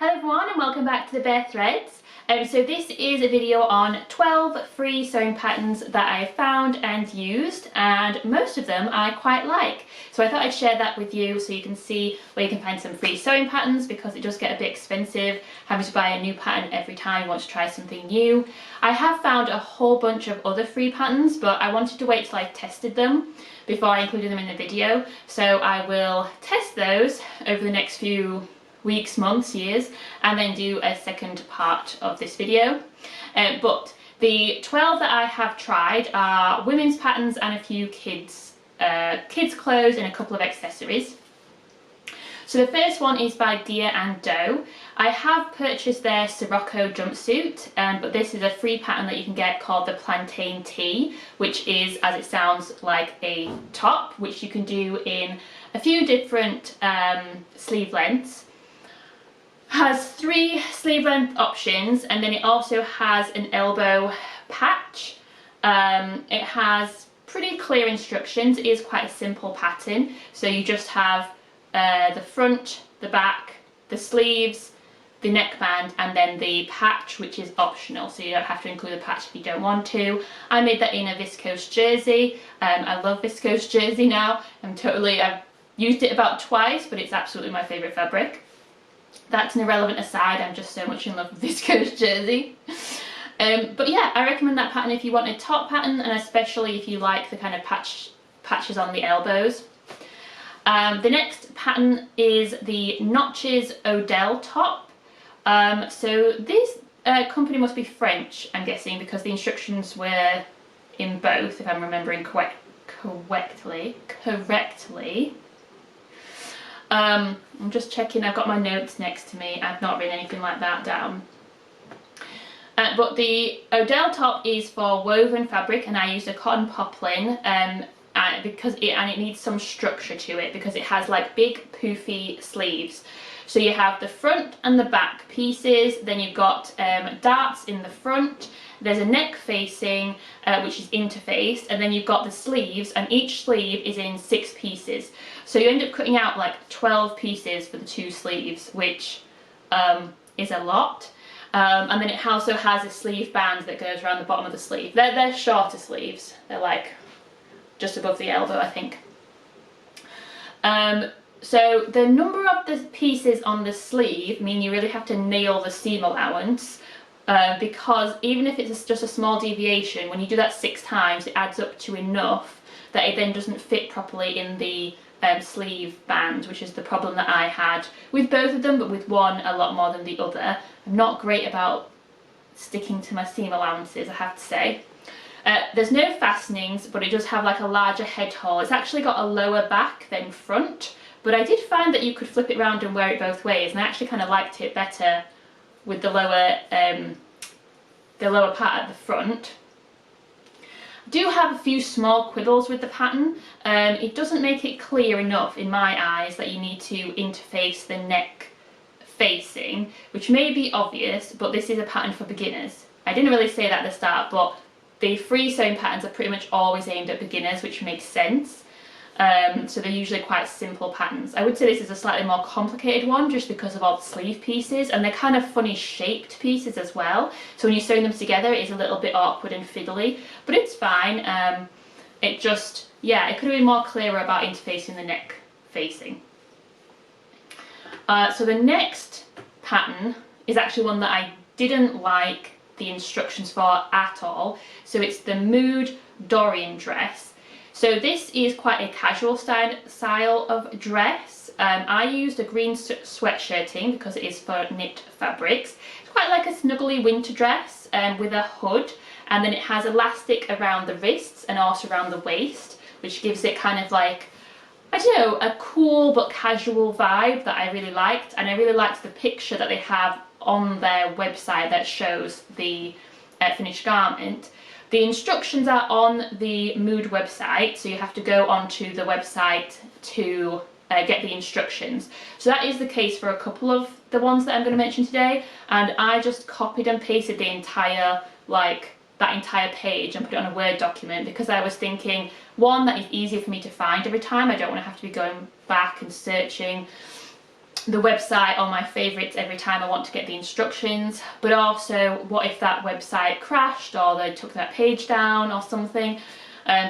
Hello everyone and welcome back to the Bare Threads. So this is a video on 12 free sewing patterns that I found and used, and most of them I quite like. So I thought I'd share that with you so you can see where you can find some free sewing patterns, because it does get a bit expensive having to buy a new pattern every time you want to try something new. I have found a whole bunch of other free patterns, but I wanted to wait till I tested them before I included them in the video. So I will test those over the next few weeks, months, years, and then do a second part of this video. But the 12 that I have tried are women's patterns and a few kids clothes and a couple of accessories. So the first one is by Deer and Doe. I have purchased their Sirocco jumpsuit, but this is a free pattern that you can get called the Plantain Tee, which is, as it sounds, like a top, which you can do in a few different sleeve lengths. Has 3 sleeve length options, and then it also has an elbow patch. It has pretty clear instructions. It is quite a simple pattern, so you just have the front, the back, the sleeves, the neckband, and then the patch, which is optional, so you don't have to include the patch if you don't want to. I made that in a viscose jersey. I love viscose jersey now. I've used it about twice, but it's absolutely my favourite fabric. That's an irrelevant aside, I'm just so much in love with viscose jersey. But yeah, I recommend that pattern if you want a top pattern, and especially if you like the kind of patches on the elbows. The next pattern is the Notches Odell top. So this company must be French, I'm guessing, because the instructions were in both, if I'm remembering correctly. I'm just checking, I've got my notes next to me, I've not written anything like that down. But the Odell top is for woven fabric, and I used a cotton poplin because it needs some structure to it, because it has like big poofy sleeves. So you have the front and the back pieces, then you've got darts in the front, there's a neck facing which is interfaced, and then you've got the sleeves, and each sleeve is in 6 pieces. So you end up cutting out like 12 pieces for the 2 sleeves, which is a lot. And then it also has a sleeve band that goes around the bottom of the sleeve. They're shorter sleeves, they're like just above the elbow, I think. So the number of the pieces on the sleeve mean you really have to nail the seam allowance, because even if it's just a small deviation, when you do that 6 times, it adds up to enough that it then doesn't fit properly in the sleeve band, which is the problem that I had with both of them, but with one a lot more than the other. I'm not great about sticking to my seam allowances, I have to say. There's no fastenings, but it does have like a larger head hole. It's actually got a lower back than front, but I did find that you could flip it around and wear it both ways, and I actually kind of liked it better with the lower part at the front. I do have a few small quibbles with the pattern. It doesn't make it clear enough in my eyes that you need to interface the neck facing, which may be obvious, but this is a pattern for beginners. I didn't really say that at the start, but the free sewing patterns are pretty much always aimed at beginners, which makes sense. So they're usually quite simple patterns. I would say this is a slightly more complicated one just because of all the sleeve pieces, and they're kind of funny shaped pieces as well. So when you're sewing them together, it's a little bit awkward and fiddly, but it's fine. It just, yeah, it could have been more clearer about interfacing the neck facing. So the next pattern is actually one that I didn't like the instructions for at all. So it's the Mood Dorian Dress. So this is quite a casual style of dress. I used a green sweatshirting because it is for knit fabrics. It's quite like a snuggly winter dress with a hood, and then it has elastic around the wrists and also around the waist, which gives it kind of like, I don't know, a cool but casual vibe that I really liked. And I really liked the picture that they have on their website that shows the finished garment. The instructions are on the Mood website, so you have to go onto the website to get the instructions. So that is the case for a couple of the ones that I'm going to mention today, and I just copied and pasted the entire, that entire page and put it on a Word document, because I was thinking, one, that is easier for me to find every time. I don't want to have to be going back and searching the website on my favourites every time I want to get the instructions, but also what if that website crashed or they took that page down or something.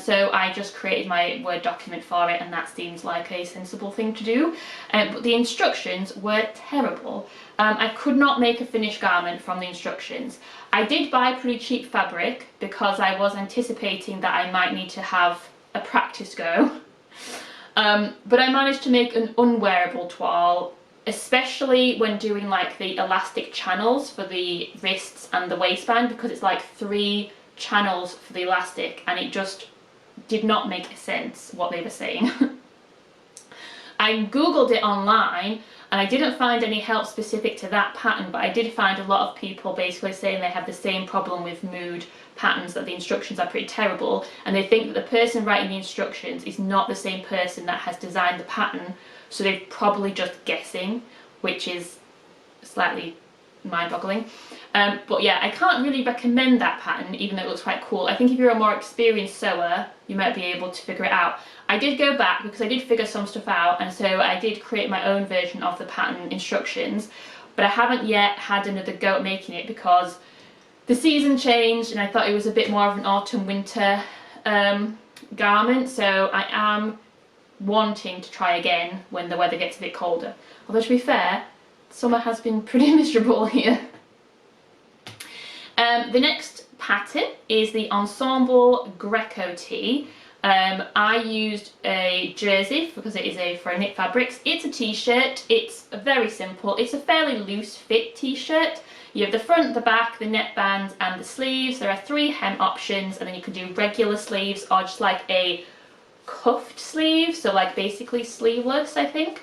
So I just created my Word document for it, and that seems like a sensible thing to do. But the instructions were terrible. I could not make a finished garment from the instructions. I did buy pretty cheap fabric because I was anticipating that I might need to have a practice go. But I managed to make an unwearable toile, especially when doing like the elastic channels for the wrists and the waistband, because it's like 3 channels for the elastic and it just did not make sense what they were saying. I googled it online and I didn't find any help specific to that pattern, but I did find a lot of people basically saying they have the same problem with mood patterns, that the instructions are pretty terrible, and they think that the person writing the instructions is not the same person that has designed the pattern, so they're probably just guessing, which is slightly mind-boggling. But yeah, I can't really recommend that pattern, even though it looks quite cool. I think if you're a more experienced sewer, you might be able to figure it out. I did go back because I did figure some stuff out, and so I did create my own version of the pattern instructions, but I haven't yet had another go at making it because the season changed and I thought it was a bit more of an autumn-winter garment, so I am wanting to try again when the weather gets a bit colder. Although to be fair, summer has been pretty miserable here. The next pattern is the Ensemble Greco Tee. I used a jersey because it is for knit fabrics. It's a t-shirt. It's very simple. It's a fairly loose fit t-shirt. You have the front, the back, the neckband and the sleeves. There are 3 hem options, and then you can do regular sleeves or just like a cuffed sleeve, so like basically sleeveless, I think.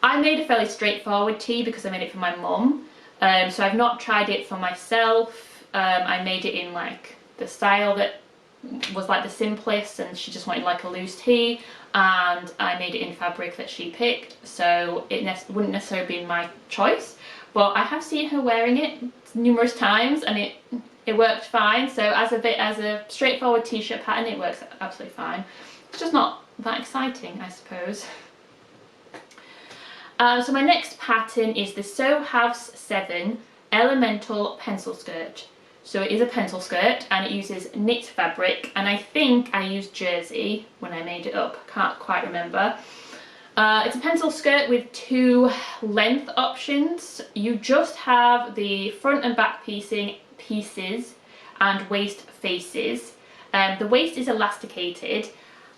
I made a fairly straightforward tee because I made it for my mum, so I've not tried it for myself. I made it in like the style that was like the simplest, and she just wanted like a loose tee, and I made it in fabric that she picked, so it wouldn't necessarily be my choice, but I have seen her wearing it numerous times and it worked fine. So as a straightforward t-shirt pattern, it works absolutely fine. It's just not that exciting, I suppose. So my next pattern is the Sew House 7 Elemental Pencil Skirt. So it is a pencil skirt and it uses knit fabric, and I think I used jersey when I made it up, can't quite remember. It's a pencil skirt with 2 length options. You just have the front and back pieces and waist faces. The waist is elasticated,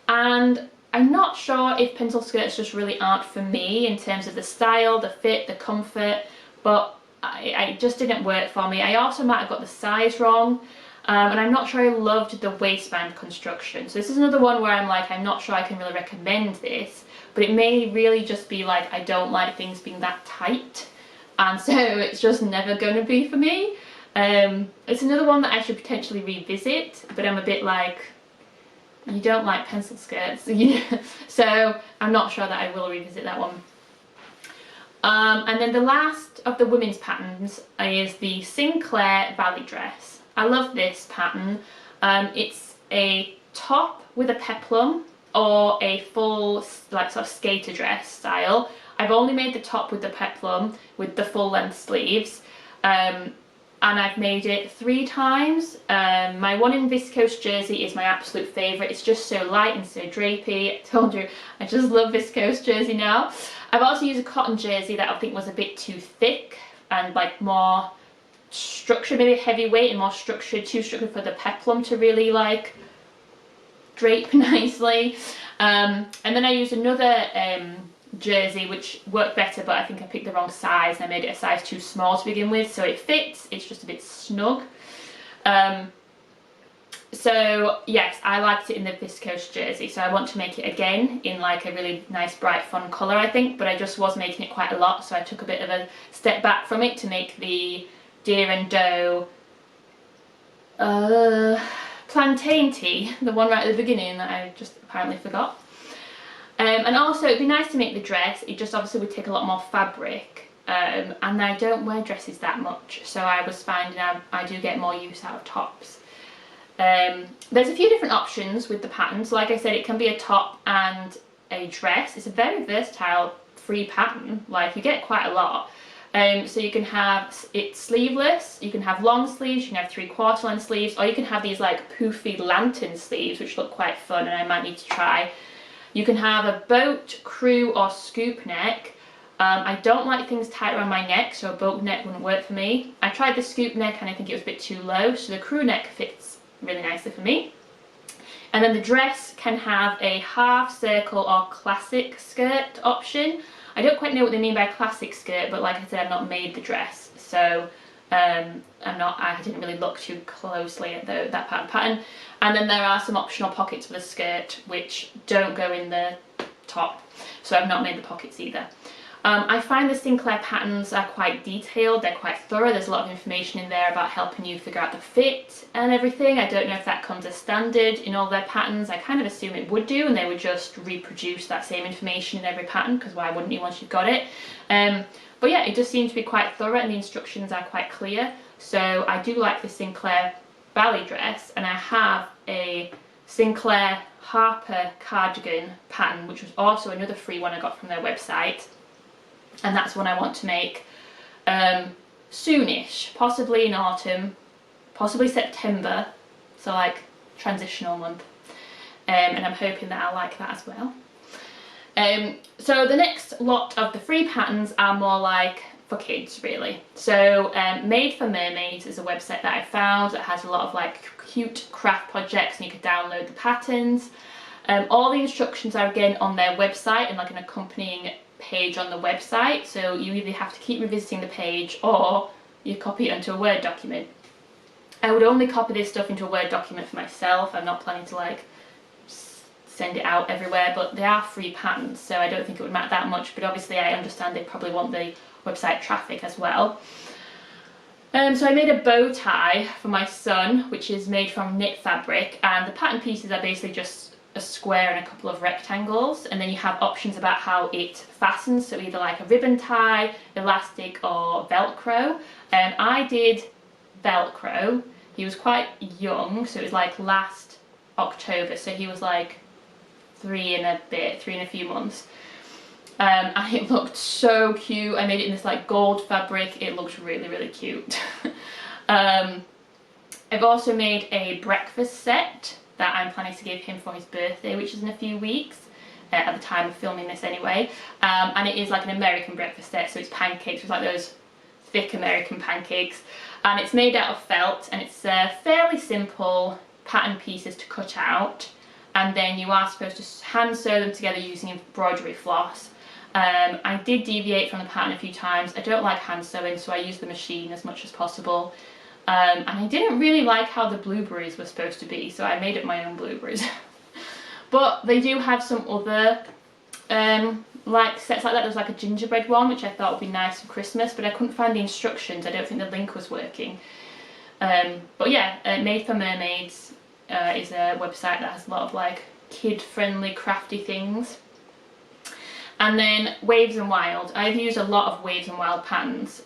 and I'm not sure if pencil skirts just really aren't for me in terms of the style, the fit, the comfort, but it just didn't work for me. I also might have got the size wrong, and I'm not sure I loved the waistband construction. So this is another one where I'm like, I'm not sure I can really recommend this, but it may really just be like I don't like things being that tight, and so it's just never going to be for me. It's another one that I should potentially revisit, but I'm a bit like, you don't like pencil skirts, so I'm not sure that I will revisit that one. And then the last of the women's patterns is the Sinclair Valley Dress. I love this pattern. It's a top with a peplum or a full like sort of skater dress style. I've only made the top with the peplum with the full length sleeves, and I've made it 3 times. My one in viscose jersey is my absolute favourite. It's just so light and so drapey. I told you, I just love viscose jersey now. I've also used a cotton jersey that I think was a bit too thick and like more structured, maybe heavyweight and more structured, too structured for the peplum to really like drape nicely. And then I used another jersey which worked better, but I think I picked the wrong size and I made it a size too small to begin with, so it fits, it's just a bit snug. So yes, I liked it in the viscose jersey, so I want to make it again in like a really nice bright fun colour, I think, but I just was making it quite a lot, so I took a bit of a step back from it to make the Deer and Doe Plantain tee, the one right at the beginning that I just apparently forgot. And also it'd be nice to make the dress, it just obviously would take a lot more fabric, and I don't wear dresses that much, so I was finding I do get more use out of tops. There's a few different options with the pattern, so like I said, it can be a top and a dress. It's a very versatile free pattern. Like, you get quite a lot. So you can have it sleeveless, you can have long sleeves, you can have 3/4 length sleeves, or you can have these like poofy lantern sleeves, which look quite fun and I might need to try. You can have a boat, crew, or scoop neck. I don't like things tight around my neck, so a boat neck wouldn't work for me. I tried the scoop neck and I think it was a bit too low, so the crew neck fits really nicely for me. And then the dress can have a half circle or classic skirt option. I don't quite know what they mean by classic skirt, but like I said, I've not made the dress, so I didn't really look too closely at that pattern. And then there are some optional pockets for the skirt, which don't go in the top, so I've not made the pockets either. I find the Sinclair patterns are quite detailed, they're quite thorough, there's a lot of information in there about helping you figure out the fit and everything. I don't know if that comes as standard in all their patterns. I kind of assume it would do, and they would just reproduce that same information in every pattern, because why wouldn't you once you've got it? But yeah, it does seem to be quite thorough and the instructions are quite clear. So I do like the Sinclair ballet dress, and I have a Sinclair Harper cardigan pattern, which was also another free one I got from their website. And that's one I want to make soonish, possibly in autumn, possibly September, so like transitional month, and I'm hoping that I'll like that as well. So the next lot of the free patterns are more like for kids, really. So Made for Mermaids is a website that I found that has a lot of like cute craft projects, and you can download the patterns. All the instructions are again on their website and like an accompanying page on the website, so you either have to keep revisiting the page or you copy it into a Word document. I would only copy this stuff into a Word document for myself. I'm not planning to like send it out everywhere, but they are free patterns, so I don't think it would matter that much, but obviously I understand they probably want the website traffic as well. So I made a bow tie for my son, which is made from knit fabric, and the pattern pieces are basically just a square and a couple of rectangles, and then you have options about how it fastens, so either like a ribbon tie, elastic, or Velcro. I did Velcro. He was quite young, so it was like last October, so he was like 3 and a few months. And it looked so cute. I made it in this like gold fabric. It looks really, really cute. I've also made a breakfast set that I'm planning to give him for his birthday, which is in a few weeks, at the time of filming this anyway. And it is like an American breakfast set, so it's pancakes, it's like those thick American pancakes. And it's made out of felt, and it's fairly simple pattern pieces to cut out, and then you are supposed to hand sew them together using embroidery floss. I did deviate from the pattern a few times. I don't like hand sewing, so I use the machine as much as possible. And I didn't really like how the blueberries were supposed to be, so I made up my own blueberries. But they do have some other like sets like that. There's like a gingerbread one, which I thought would be nice for Christmas, but I couldn't find the instructions. I don't think the link was working. But yeah, Made for Mermaids is a website that has a lot of like kid-friendly crafty things. And then Waves and Wild. I've used a lot of Waves and Wild patterns,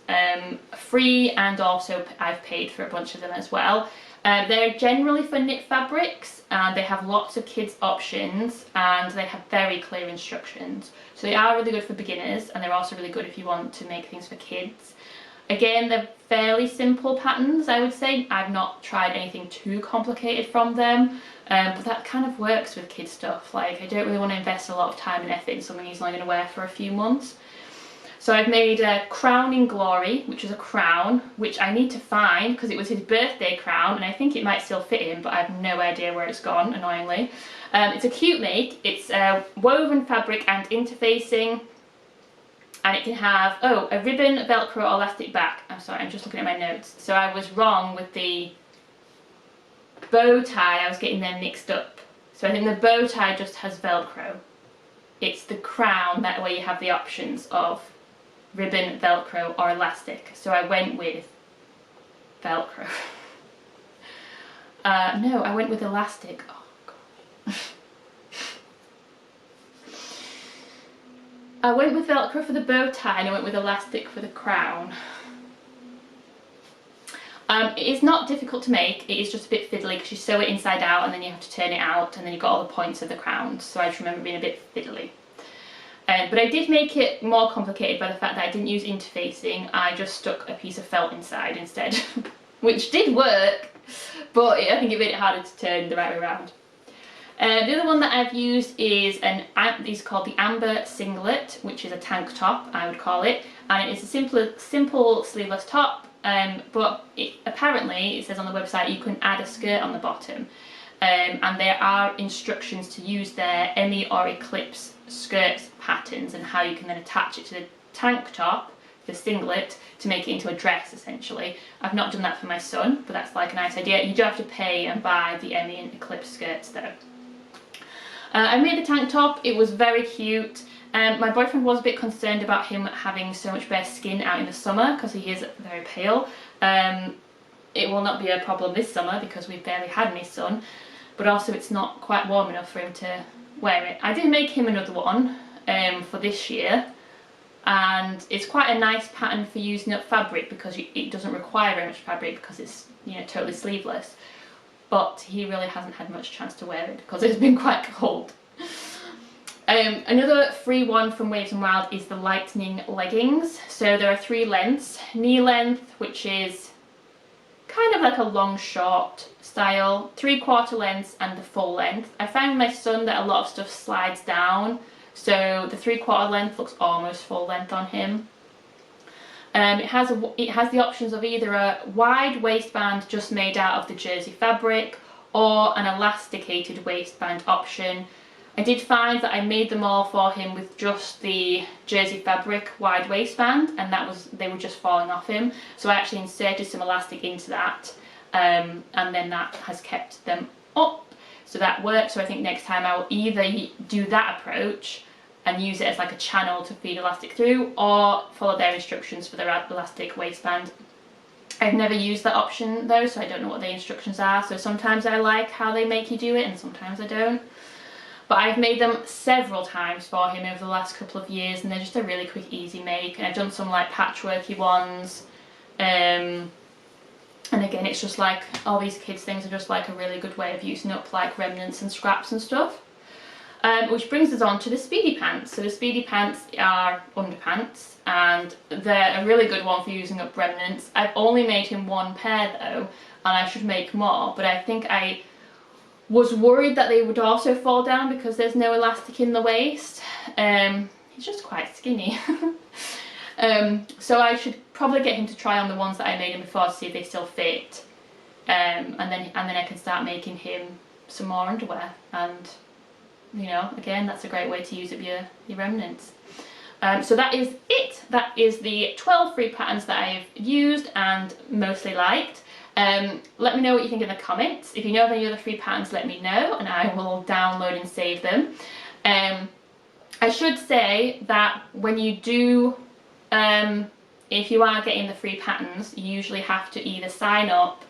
free, and also I've paid for a bunch of them as well. They're generally for knit fabrics, and they have lots of kids options, and they have very clear instructions. So they are really good for beginners, and they're also really good if you want to make things for kids. Again, they're fairly simple patterns, I would say. I've not tried anything too complicated from them, but that kind of works with kid stuff. Like, I don't really want to invest a lot of time and effort in something he's only going to wear for a few months. So I've made a Crown in Glory, which is a crown, which I need to find because it was his birthday crown, and I think it might still fit him, but I have no idea where it's gone, annoyingly. It's a cute make. It's woven fabric and interfacing. And it can have, oh, a ribbon, Velcro, or elastic back. I'm sorry, I'm just looking at my notes. So I was wrong with the bow tie. I was getting them mixed up. So I think the bow tie just has Velcro. It's the crown, that way you have the options of ribbon, Velcro, or elastic. So I went with Velcro. No, I went with elastic. Oh, gosh. I went with Velcro for the bow tie, and I went with elastic for the crown. It is not difficult to make. It is just a bit fiddly because you sew it inside out and then you have to turn it out, and then you've got all the points of the crown. So I just remember being a bit fiddly. But I did make it more complicated by the fact that I didn't use interfacing. I just stuck a piece of felt inside instead, which did work, but I think it made it harder to turn the right way around. The other one that I've used is called the Amber Singlet, which is a tank top, I would call it, and it's a simple sleeveless top, but apparently it says on the website you can add a skirt on the bottom, and there are instructions to use their Emmy or Eclipse skirt patterns and how you can then attach it to the tank top, the singlet, to make it into a dress essentially. I've not done that for my son, but that's like a nice idea. You do have to pay and buy the Emmy and Eclipse skirts though. I made the tank top. It was very cute. My boyfriend was a bit concerned about him having so much bare skin out in the summer because he is very pale. It will not be a problem this summer because we've barely had any sun, but also it's not quite warm enough for him to wear it. I did make him another one for this year, and it's quite a nice pattern for using up fabric because it doesn't require very much fabric because it's, you know, totally sleeveless. But he really hasn't had much chance to wear it because it's been quite cold. Another free one from Waves and Wild is the Lightning leggings. So there are 3 lengths: knee length, which is kind of like a long short style, 3/4 lengths, and the full length. I found with my son that a lot of stuff slides down, so the 3/4 length looks almost full length on him. It has the options of either a wide waistband just made out of the jersey fabric or an elasticated waistband option. I did find that I made them all for him with just the jersey fabric wide waistband, and they were just falling off him. So I actually inserted some elastic into that, and then that has kept them up. So that works. So I think next time I will either do that approach and use it as like a channel to feed elastic through, or follow their instructions for their elastic waistband. I've never used that option though, so I don't know what the instructions are. So sometimes I like how they make you do it and sometimes I don't. But I've made them several times for him over the last couple of years, and they're just a really quick, easy make. And I've done some like patchworky ones. And again, it's just like all these kids things are just like a really good way of using up like remnants and scraps and stuff. Which brings us on to the Speedy Pants. So the Speedy Pants are underpants, and they're a really good one for using up remnants. I've only made him 1 pair though, and I should make more, but I think I was worried that they would also fall down because there's no elastic in the waist. He's just quite skinny. So I should probably get him to try on the ones that I made him before to see if they still fit. And then I can start making him some more underwear, and you know, again, that's a great way to use up your remnants. So that is it. That is the 12 free patterns that I've used and mostly liked. Let me know what you think in the comments. If you know of any other free patterns, let me know and I will download and save them. I should say that when you do, if you are getting the free patterns, you usually have to either sign up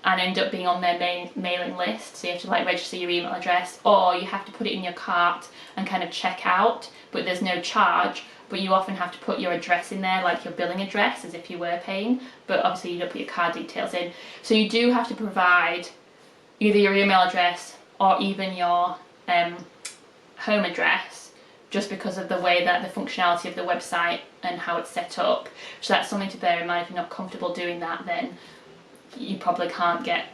and end up being on their main mailing list, so you have to like register your email address, or you have to put it in your cart and kind of check out, but there's no charge, but you often have to put your address in there, like your billing address, as if you were paying, but obviously you don't put your card details in. So you do have to provide either your email address or even your home address, just because of the way that the functionality of the website and how it's set up. So that's something to bear in mind. If you're not comfortable doing that, then you probably can't get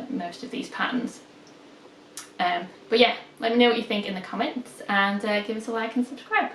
most of these patterns. But yeah, let me know what you think in the comments, and give us a like and subscribe.